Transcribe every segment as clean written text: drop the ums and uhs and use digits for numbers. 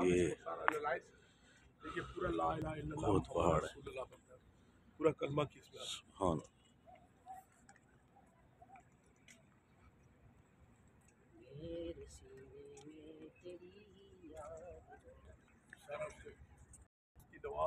ये बहुत पहाड़ है। पूरा कलमा की हाँ की दवा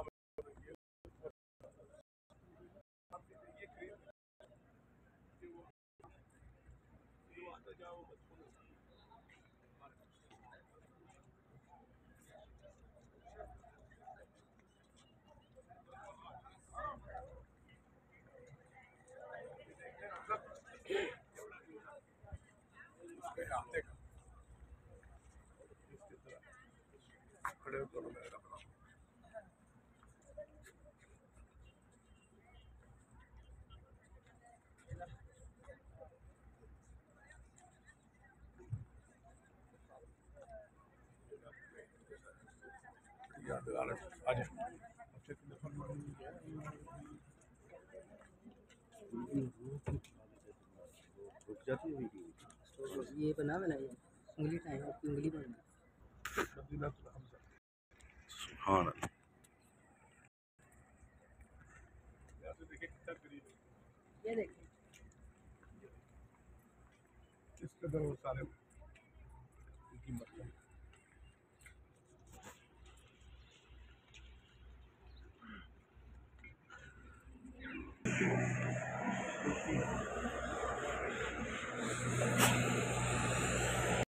आते का खड़े होकर मैं रख रहा हूँ। यादगार आज हफ्ते के रुक जाती है ये बना बनाइए उंगली टाइम आपकी उंगली बनना। सुभान अल्लाह। देखिए कितना करीब है। ये देखिए इस कदर वो सारे कीमत है।